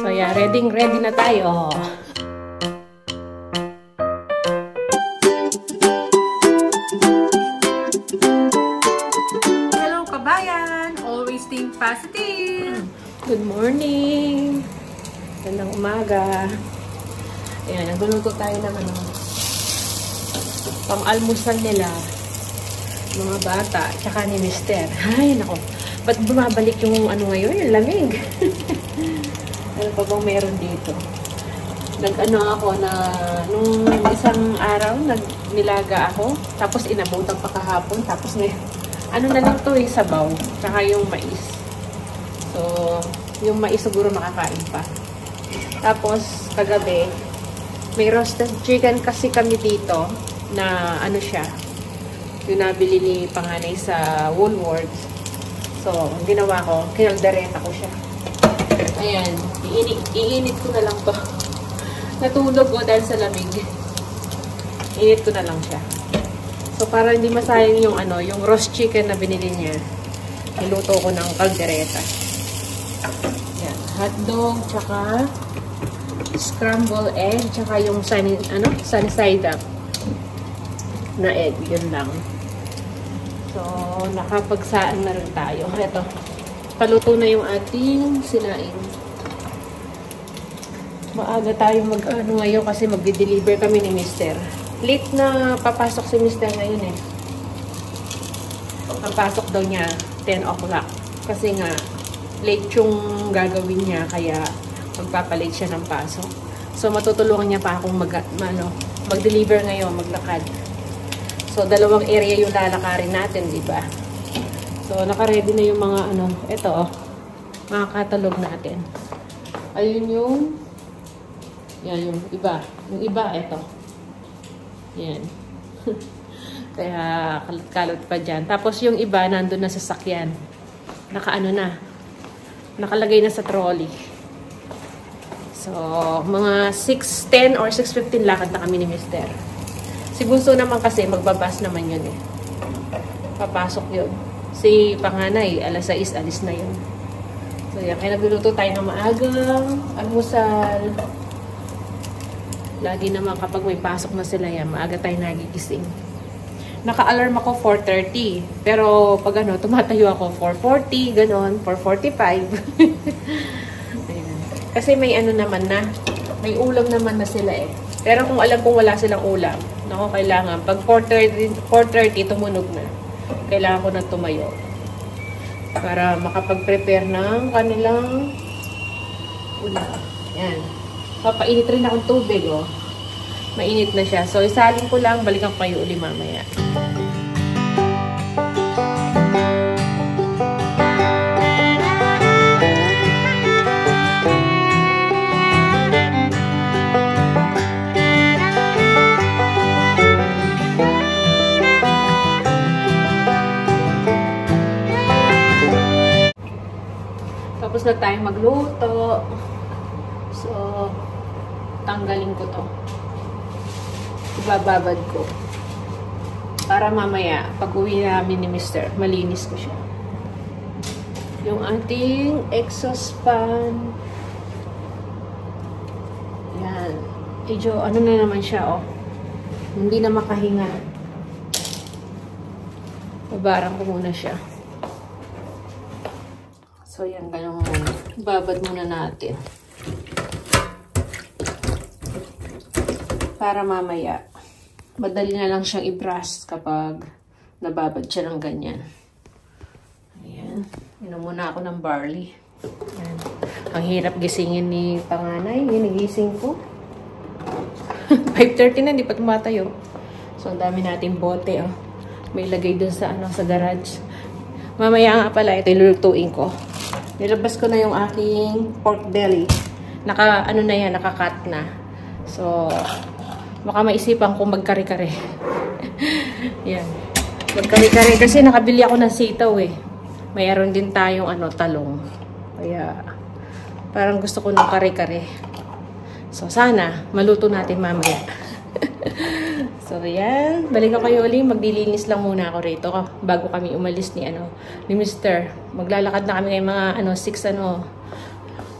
So yeah, ready na tayo. Hello kabayan! Always think positive! Good morning! Gandang umaga. Ayan, nagluluto tayo ng pang-almusal nila. Mga bata, tsaka ni Mister. Ay, nako. Ba't bumabalik yung ngayon? Yung lamig. Ano pa bang meron dito? Ako na, nung isang araw, nilaga ako. Tapos inabutan pa kahapon. Tapos na lang to sabaw. Tsaka yung mais. So, yung mais siguro makakain pa. Tapos, kagabi, may roasted chicken kasi kami dito na siya. Yung nabili ni panganay sa Woolworths. So, ang ginawa ko, kinaldereta ko siya. Ayan, iinit ko na lang to. Natulog ko dahil sa lamig. Init ko na lang siya. So, para hindi masayang yung roast chicken na binili niya, niluto ko ng kaldereta. Ayan, hotdog, tsaka scrambled egg, tsaka yung sunny side up na egg. Yun lang. So, nakapagsaan na rin tayo. Ito, paluto na yung ating sinaing. Maaga tayo ngayon kasi magde-deliver kami ni Mister. Late na papasok si Mister ngayon eh. Papasok daw niya 10 o'clock. Kasi nga, late yung gagawin niya, kaya magpapalate siya ng pasok. So, matutulungan niya pa akong mag-deliver ngayon, maglakad. So, dalawang area yung lalakarin natin, di ba? So, naka-ready na yung mga ito, mga katalog natin. Ayun yan yung iba. Yung iba, ito. Yan. Kaya, kalat-kalat pa dyan. Tapos, yung iba, nandun na sa sakyan. Nakalagay na sa trolley. So, mga 6:10 or 6:15 lakad na kami ni Mister. Si Bunso naman kasi, magbabas naman yun eh. Papasok yun. Si panganay, alas 6, alis na yun. So, yan. Kaya nagluluto tayo ng maagang almusal. Lagi naman kapag may pasok na sila yan, maaga tayo nagigising. Naka-alarm ako 4:30. Pero, pag tumatayo ako 4:40, ganon, 4:45. Ayan. Kasi may naman na. May ulam naman na sila eh. Pero kung alam kong wala silang ulam, kailangan. Pag 4:30, tumunog na. Kailangan ko na tumayo. Para makapag-prepare ng kanilang ulam. Yan. Papainit rin akong tubig, oh. Mainit na siya. So, isalin ko lang. Balikan ko kayo uli mamaya. Tapos na tayong magluto. So, tanggalin ko to. Ibababad ko. Para mamaya, pag uwi namin ni Mister, malinis ko siya. Yung ating exhaust fan. Yan. Medyo, na naman siya, oh. Hindi na makahinga. Babarang ko muna siya. So, yan, ganun muna. Babad muna natin. Para mamaya, madali na lang siyang i-brush kapag nababad siya ng ganyan. Ayan. Inom muna ako ng barley. Ayan. Ang hirap gisingin ni panganay. Ginigising ko. 5:30 na, hindi pa tumatayo. So, ang dami nating bote, oh. May lagay dun sa, sa garage. Mamaya nga pala, ito ilulutuin ko. Nilabas ko na yung aking pork belly. Naka-cut na. So, baka maisipan ko magkare-kare. Yan. Magkare-kare kasi nakabili ako ng sitaw eh. Mayroon din tayong talong. Kaya, parang gusto ko ng kare-kare. So, sana, maluto natin mamaya. So, yan. Balik kayo ulit. Magdilinis lang muna ako rito bago kami umalis ni Mister. Maglalakad na kami ng mga 6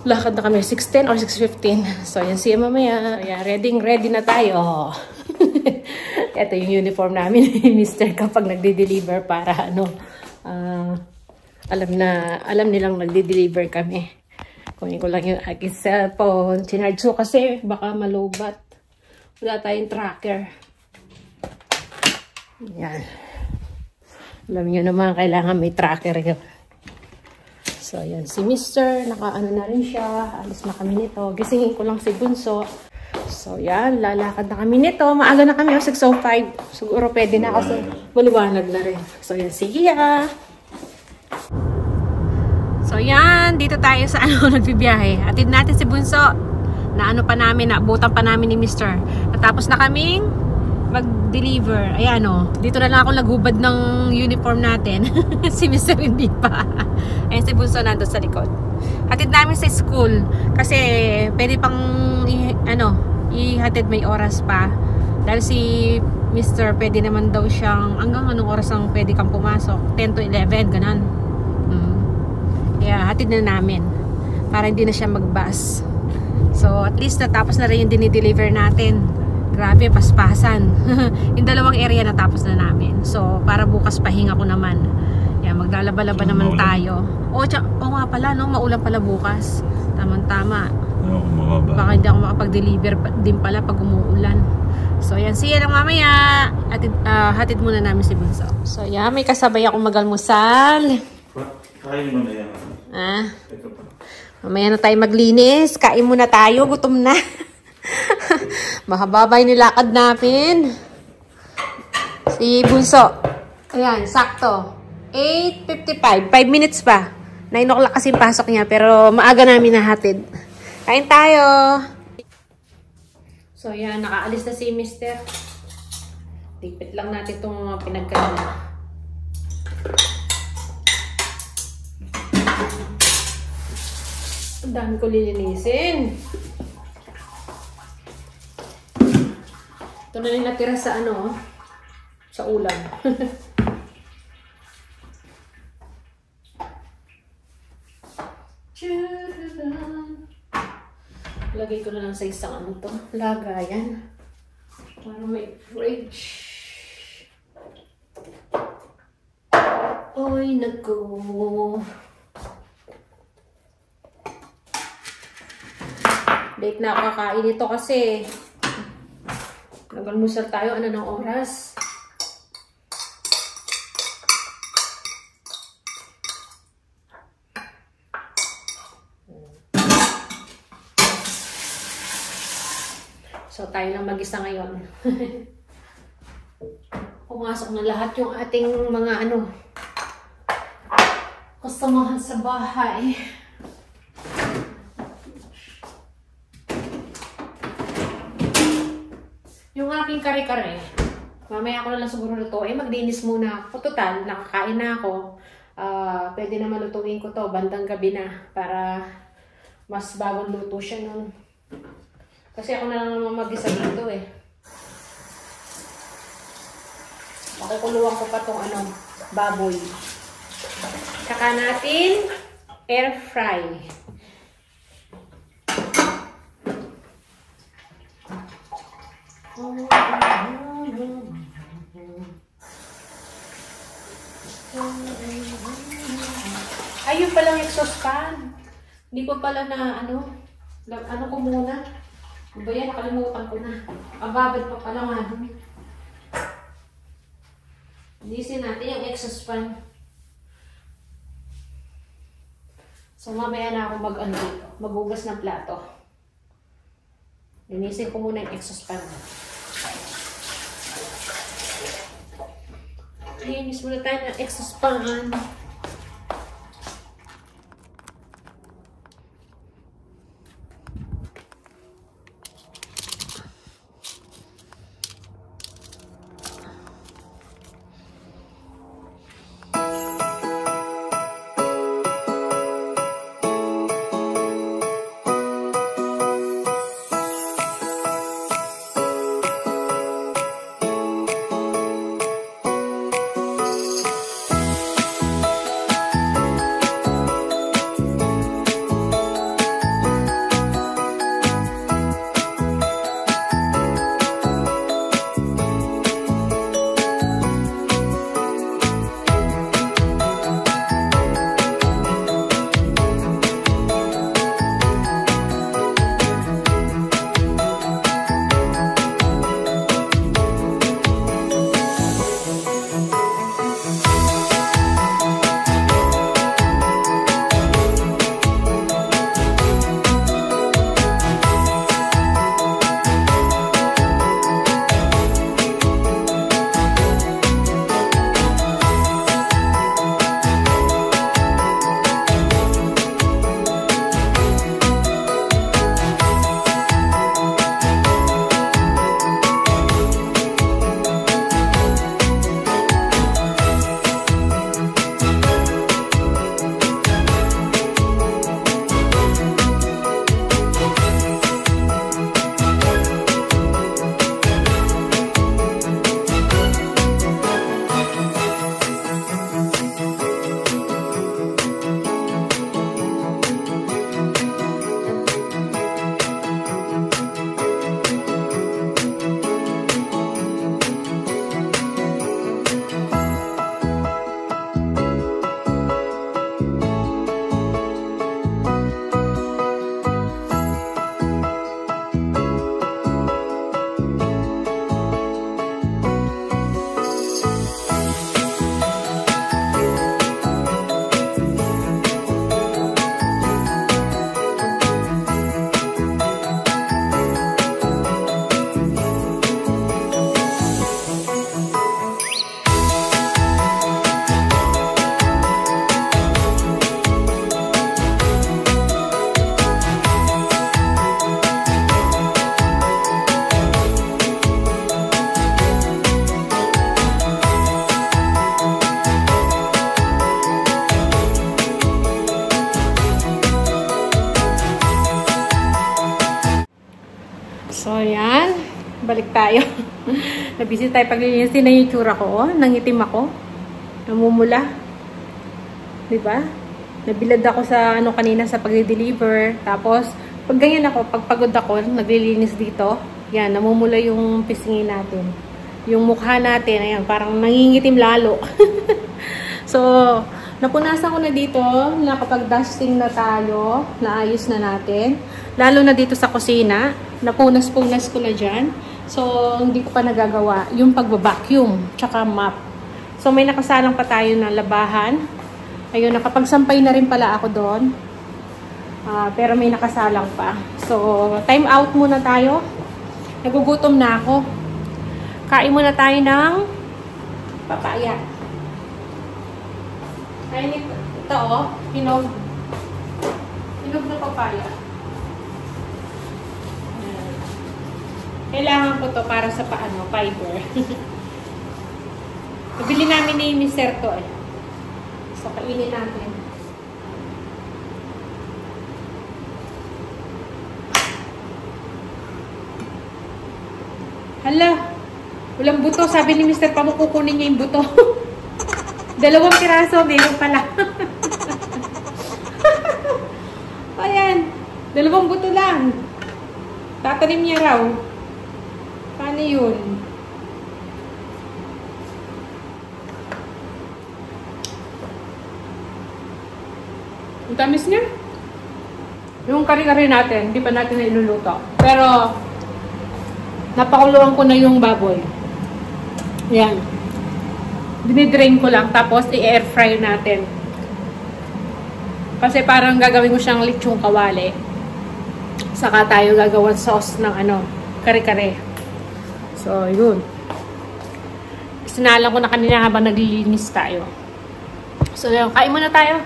Lakad na kami 6:10 or 6:15. So, yan siya mamaya. Ayan, ready na tayo. Ito yung uniform namin ni Mr. kapag nagde-deliver para alam nilang nagde-deliver kami. Kunin ko lang yung aking cellphone. Sinarge ko kasi baka malubat. Wala tayong tracker. Yan. Alam nyo naman, kailangan may tracker yun. So, yan. Si Mr. Nakaano na rin siya. Alis na kami nito. Gisingin ko lang si Bunso. So, yan. Lalakad na kami nito. Maaga na kami. 6:05. Siguro pwede na kasi maliwanag na rin. So, yan. Sige ya. So, yan. Dito tayo sa nagbibiyahe. Atid natin si Bunso. Naabutan pa namin ni Mr. Natapos na kaming mag-deliver. Ayan dito na lang ako nagubad ng uniform natin. Si Mr. hindi pa. Ayan si Bunso nandun sa likod. Hatid namin sa school. Kasi pwede pang ihatid may oras pa. Dahil si Mr. pwede naman daw siyang hanggang anong oras ang pwede kang pumasok. 10 to 11, ganun. Kaya hatid na namin. Para hindi na siya mag-bus. So at least natapos na rin yung dinideliver natin. Grabe, paspasan. Yung dalawang area natapos na namin. So, para bukas pahinga ko naman. Yan, maglalaba-laba naman tayo. O nga pala, maulan pala bukas. Tamang-tama. Baka hindi ako makapag-deliver din pala pag umuulan. So, yan. See you lang mamaya. Hatid muna namin si Bunso. So, yan. May kasabay akong magalmusal. Kain mo na yan. Mamaya na tayo maglinis. Kain muna tayo. Gutom na. Mahababa yung nilakad namin. Si Bunso. Ayan, sakto. 8:55. 5 minutes pa. 9 o'clock kasi pasok niya. Pero maaga namin nahatid. Kain tayo. So, yan. Nakaalis na si Mr. Tipit lang natin itong mga pinagkain. Ang dami ko lilinisin. Ito na rin natira sa sa ulam. Lagay ko na lang sa isang lagayan. Para may fridge. Oy, naku. Late na ako kakain ito kasi nag-almusal tayo, ng oras? So, tayo lang mag-isa ngayon. Pumasok na lahat yung ating mga kasamahan sa bahay. Yung aking kare-kare, mamaya ako na lang siguro lutuin. Maglinis muna ako. Total, nakakain na ako. Pwede na malutuin ko to bandang gabi na para mas bagong luto siya nun. Kasi ako na lang naman mag-isa dito eh. Makukuluan ko pa tong baboy. Saka natin air fry. Ayun palang exhaust fan. Hindi ko pala na ko muna. Ano ba yan? Nakalimutan ko na. Ababad pa pala nga dun. Linisin natin yung exhaust fan. So mamaya na ako maghugas ng plato. Linisin ko muna yung exhaust fan. Linis muna tayo ng exhaust fan. So, yan. Balik tayo. Nabisi tayo paglilinis. Tingnan yung tsura ko. Oh. Nangitim ako. Namumula. Diba? Nabilad ako sa ano kanina sa pag-deliver. Tapos, pag ganyan ako, pag pagod ako, naglilinis dito. Yan, namumula yung pisngi natin. Yung mukha natin, ayan, parang nangingitim lalo. So, napunasan ko na dito, nakapag-dusting na tayo, naayos na natin. Lalo na dito sa kusina, napunas-punas ko na dyan. So, hindi ko pa nagagawa yung pagbabacuum, tsaka mop. So, may nakasalang pa tayo na labahan. Ayun, nakapagsampay na rin pala ako doon. Pero may nakasalang pa. So, time out muna tayo. Nagugutom na ako. Kain muna tayo ng papaya. Kain ito, oh. Hinog. Hinog na papaya. Kailangan ko to para sa paano, fiber. Nabili namin ni Mr. to eh. So, kainin natin. Hala! Walang buto. Sabi ni Mr. Pamo, kukunin niya yung buto. 2 piraso. Meron pala. Ayan. 2 buto lang. Tatanim niya raw. Paano yun? Ang tamis niya. Yung kari-kari natin, hindi pa natin na iluluto. Pero, napakuluan ko na yung baboy. Yan. Dinidrain ko lang. Tapos, i-air fry natin. Kasi parang gagawin ko siyang lechong kawali. Saka tayo gagawin sauce ng ano, kare-kare. So, yun. Sinalang ko na kanina habang naglilinis tayo. So, yun. Kain muna tayo.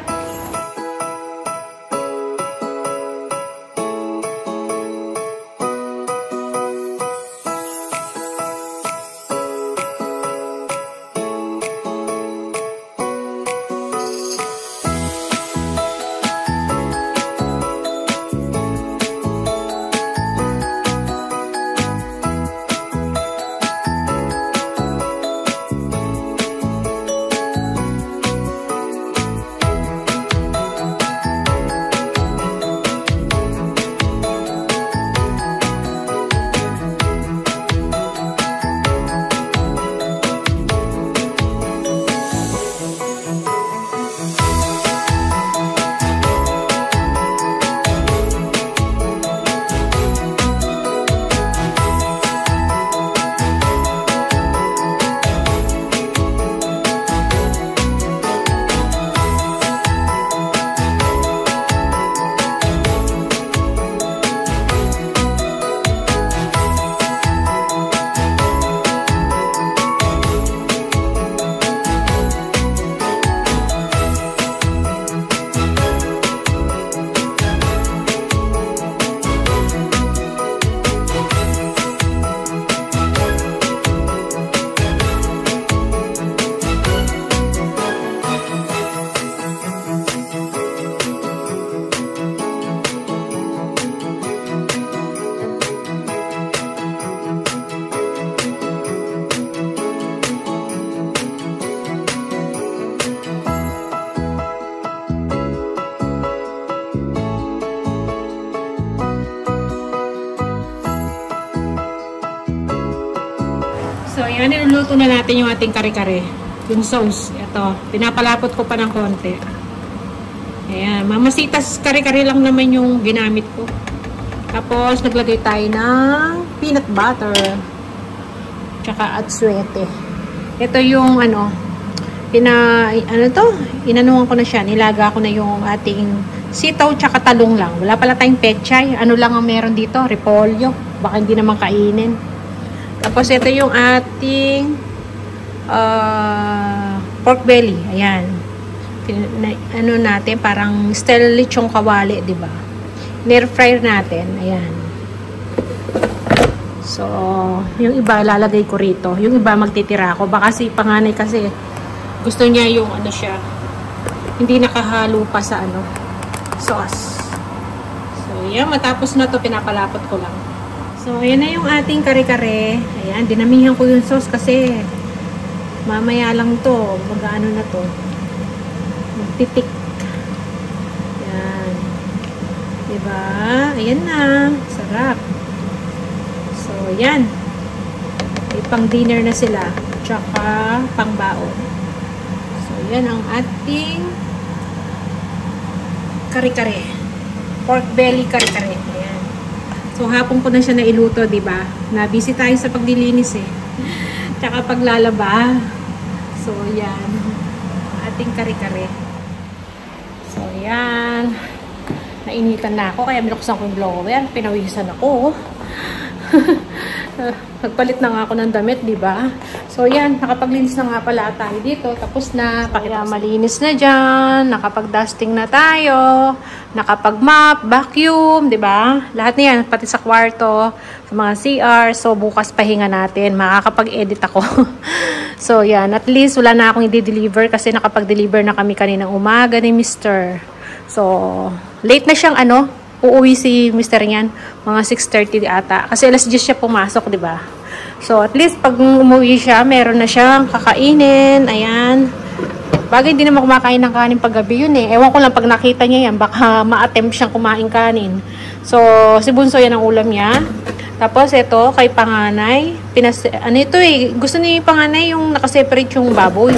So, ayan, niluluto na natin yung ating kare-kare. Yung sauce. Ito, pinapalapot ko pa ng konti. Ayan, mamasitas kare-kare lang naman yung ginamit ko. Tapos, naglagay tayo ng peanut butter. Tsaka atsuete. Ito yung, inanuhan ko na siya. Nilaga ko na yung ating sitaw tsaka talong lang. Wala pala tayong pechay. Ano lang ang meron dito? Repolyo. Baka hindi naman kainin. Tapos, ito yung ating pork belly. Ayan. Ano natin, parang style lechong kawali, diba? Air fryer natin. Ayan. So, yung iba, lalagay ko rito. Yung iba, magtitira ako. Baka si panganay kasi, gusto niya yung siya, hindi nakahalo pa sa sauce. So, yan. Matapos na to pinapalapot ko lang. So, So, ayan na yung ating kare-kare. Ayan, dinamihan ko yung sauce kasi mamaya lang to. Mag-ano na to. Magtitik. Ayan. Diba? Ayan na. Sarap. So, ayan. May pang dinner na sila. Tsaka pang baon. So, ayan ang ating kare-kare. Pork belly kare-kare. Ayan. So, hapon ko na siya nailuto, diba? Na-busy tayo sa paglilinis eh. Tsaka paglalaba. So, yan. Ating kare-kare. So, yan. Nainitan na ako, kaya binuksan ko yung blower. Pinawisan ako. Nagpalit na nga ako ng damit, diba? So, yan. Nakapaglinis na nga pala tayo dito. Tapos na. Kaya malinis na dyan. Nakapag-dusting na tayo. Nakapag-mop, vacuum, diba? Lahat na yan. Pati sa kwarto, sa mga CR. So, bukas pahinga natin. Makakapag-edit ako. So, yan. At least, wala na akong i-deliver kasi nakapag-deliver na kami kaninang umaga ni Mr. So, late na siyang uuwi si Mr. niyan, mga 6:30 ata. Kasi alas 10 siya pumasok, di ba? So, at least, pag umuwi siya, meron na siyang kakainin. Ayan. Bagay, hindi naman kumakain ng kanin paggabi yun eh. Ewan ko lang, pag nakita niya yan, baka ma-attempt siyang kumain kanin. So, si Bunso yan ang ulam niya. Tapos, ito, kay panganay. Ito eh, gusto ni panganay yung nakaseparate yung baboy.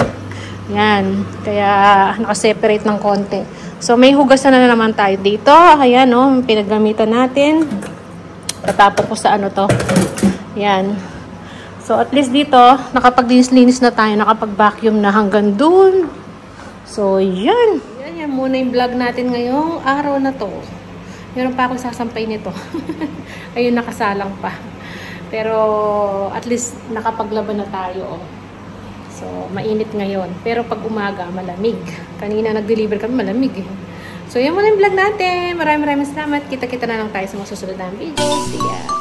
Yan. Kaya, nakaseparate ng konti. So, may hugasan na naman tayo dito. Ayan, no, pinaggamitan natin. Tatapon ko sa to. Yan. So, at least dito, nakapag-linis-linis na tayo. Nakapag-vacuum na hanggang dun. So, yan. Yan muna yung vlog natin ngayong araw na to. Meron pa akong sasampay nito. Ayun, nakasalang pa. Pero, at least, nakapaglaban na tayo, oh. So, mainit ngayon. Pero pag umaga, malamig. Kanina nag-deliver kami, malamig eh. So, yan muna yung vlog natin. Maraming salamat. Kita-kita na lang tayo sa mga susunod na video. See ya!